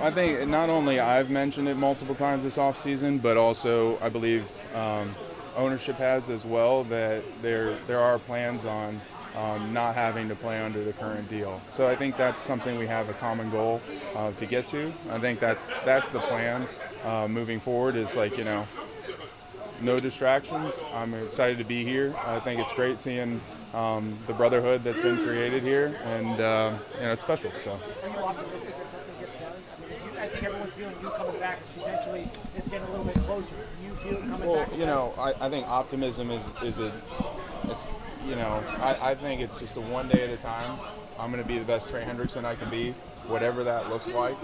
I think not only I've mentioned it multiple times this offseason, but also I believe ownership has as well, that there are plans on not having to play under the current deal. So I think that's something we have a common goal to get to. I think that's the plan moving forward, is like, no distractions. I'm excited to be here. I think it's great seeing the brotherhood that's been created here, and it's special. So. Are you optimistic that something gets done? I mean, I think everyone's feeling you coming back is potentially it's getting a little bit closer. Do you feel it coming back? Well, I think optimism I think it's just a one day at a time. I'm going to be the best Trey Hendrickson I can be, whatever that looks like.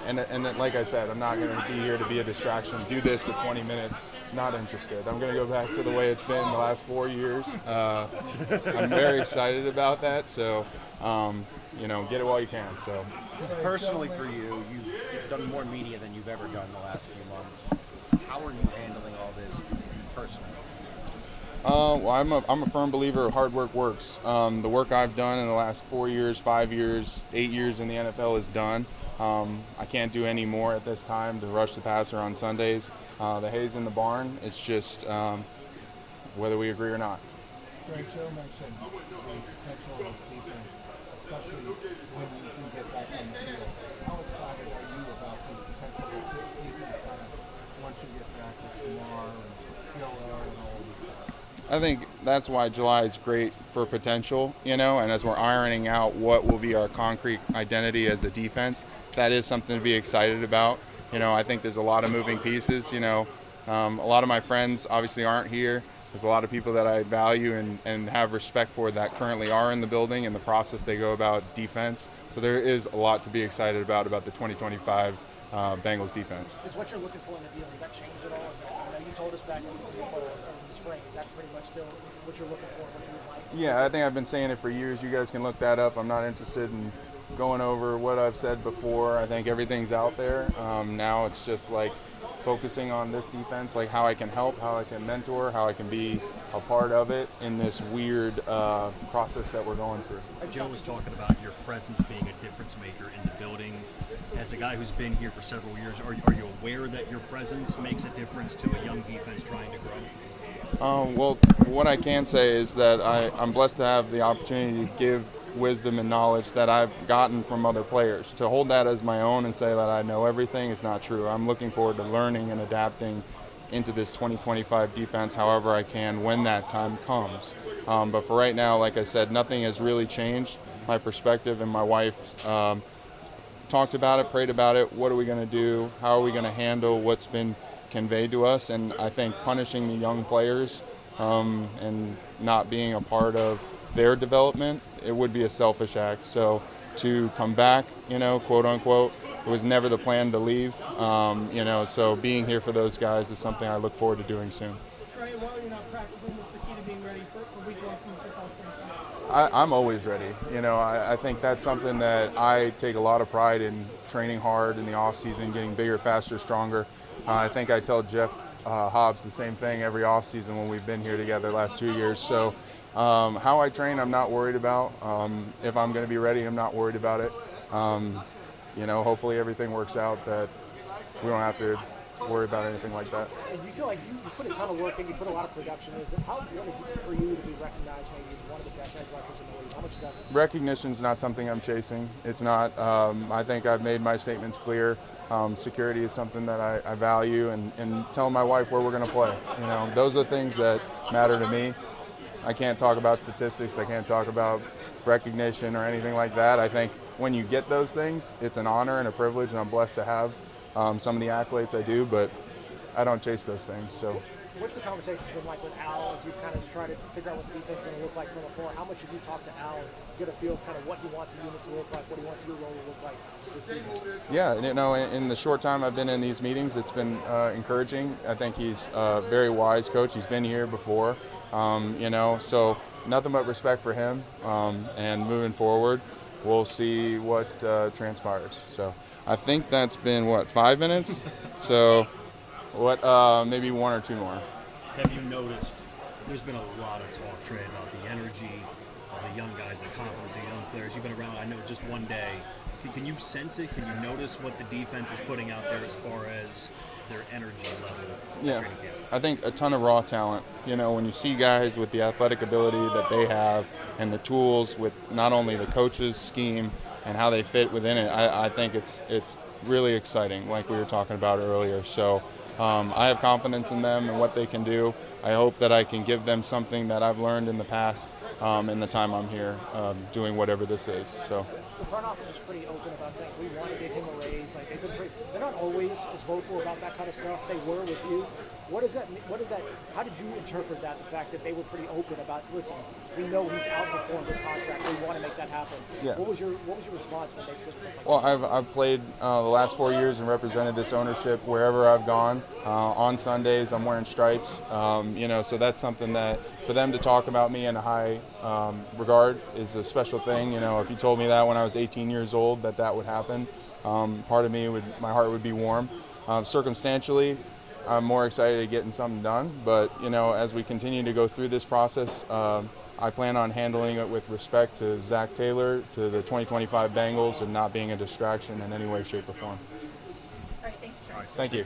And then, like I said, I'm not going to be here to be a distraction. Do this for 20 minutes. Not interested. I'm going to go back to the way it's been the last 4 years. I'm very excited about that. So, get it while you can. So, personally for you, you've done more media than you've ever done the last few months. How are you handling all this personally? Well, I'm a firm believer of hard work works. The work I've done in the last 4 years, 5 years, 8 years in the NFL is done. I can't do any more at this time to rush the passer on Sundays. The hay's in the barn. It's just whether we agree or not. Trey, Joe mentioned the potential of this defense, especially when we do get back on the field. How excited are you about the potential of this defense once you get back to Lamar and Killer and all of these guys? I think that's why July is great for potential, and as we're ironing out what will be our concrete identity as a defense, that is something to be excited about. I think there's a lot of moving pieces. A lot of my friends obviously aren't here. There's a lot of people that I value and have respect for that currently are in the building and the process they go about defense. So there is a lot to be excited about the 2025 Bengals defense. Is what you're looking for in the deal, has that changed at all? I know you told us back in the spring. Is that pretty much still what you're looking for, what you would like? Yeah, I think I've been saying it for years. You guys can look that up. I'm not interested in going over what I've said before. I think everything's out there. Now it's just like focusing on this defense, like how I can help, how I can mentor, how I can be a part of it in this weird process that we're going through. Joe was talking about your presence being a difference maker in the building. As a guy who's been here for several years, are you aware that your presence makes a difference to a young defense trying to grow? Well, what I can say is that I'm blessed to have the opportunity to give wisdom and knowledge that I've gotten from other players. To hold that as my own and say that I know everything is not true. I'm looking forward to learning and adapting into this 2025 defense however I can when that time comes. But for right now, like I said, nothing has really changed. My perspective and my wife talked about it, prayed about it. What are we going to do? How are we going to handle what's been conveyed to us? And I think punishing the young players and not being a part of their development, it would be a selfish act. So to come back, quote unquote, it was never the plan to leave. So being here for those guys is something I look forward to doing soon. Trey, while you're not practicing, what's the key to being ready for week one from the football standpoint? I'm always ready. I think that's something that I take a lot of pride in, training hard in the off season, getting bigger, faster, stronger. I think I tell Jeff Hobbs the same thing every off season when we've been here together the last 2 years. So how I train, I'm not worried about. If I'm going to be ready, I'm not worried about it. Hopefully everything works out that we don't have to worry about anything like that. And you feel like you put a ton of work in, you put a lot of production in. How important is it for you to be recognized maybe as one of the best edge rushers in the league? How much is that? Recognition's not something I'm chasing. It's not. I think I've made my statements clear. Security is something that I value, and telling my wife where we're going to play. Those are things that matter to me. I can't talk about statistics. I can't talk about recognition or anything like that. I think when you get those things, it's an honor and a privilege, and I'm blessed to have some of the accolades I do, but I don't chase those things. So, what's the conversation been like with Al as you kind of try to figure out what the defense is going to look like from afar? How much have you talked to Al and get a feel of kind of what he wants the unit to look like, what he wants your role to look like this season? Yeah, in the short time I've been in these meetings, it's been encouraging. I think he's a very wise coach. He's been here before, so nothing but respect for him. And moving forward, we'll see what transpires. So I think that's been, 5 minutes? So maybe one or two more. Have you noticed there's been a lot of talk, Trey, about the energy, the young guys, the confidence, the young players. You've been around, I know, just one day. Can you sense it? Can you notice what the defense is putting out there as far as their energy level? Yeah, I think a ton of raw talent. You know, when you see guys with the athletic ability that they have and the tools with not only the coach's scheme and how they fit within it, I think it's really exciting, like we were talking about earlier. So I have confidence in them and what they can do. I hope that I can give them something that I've learned in the past in the time I'm here doing whatever this is. So. The front office is pretty open about saying we want to give him a raise. Like they're not always as vocal about that kind of stuff. They were with you. What does that mean? How did you interpret that? The fact that they were pretty open about, listen, we know he's outperformed his contract. We want to make that happen. Yeah. What was your response when they said something like Well, I've played the last 4 years and represented this ownership wherever I've gone. On Sundays, I'm wearing stripes. You know, so that's something that for them to talk about me in a high regard is a special thing. You know, if you told me that when I was 18 years old that would happen, part of me my heart would be warm. Circumstantially, I'm more excited at getting something done. But you know, as we continue to go through this process, I plan on handling it with respect to Zach Taylor, to the 2025 Bengals, and not being a distraction in any way, shape, or form. All right, thanks, Trey. Thank you.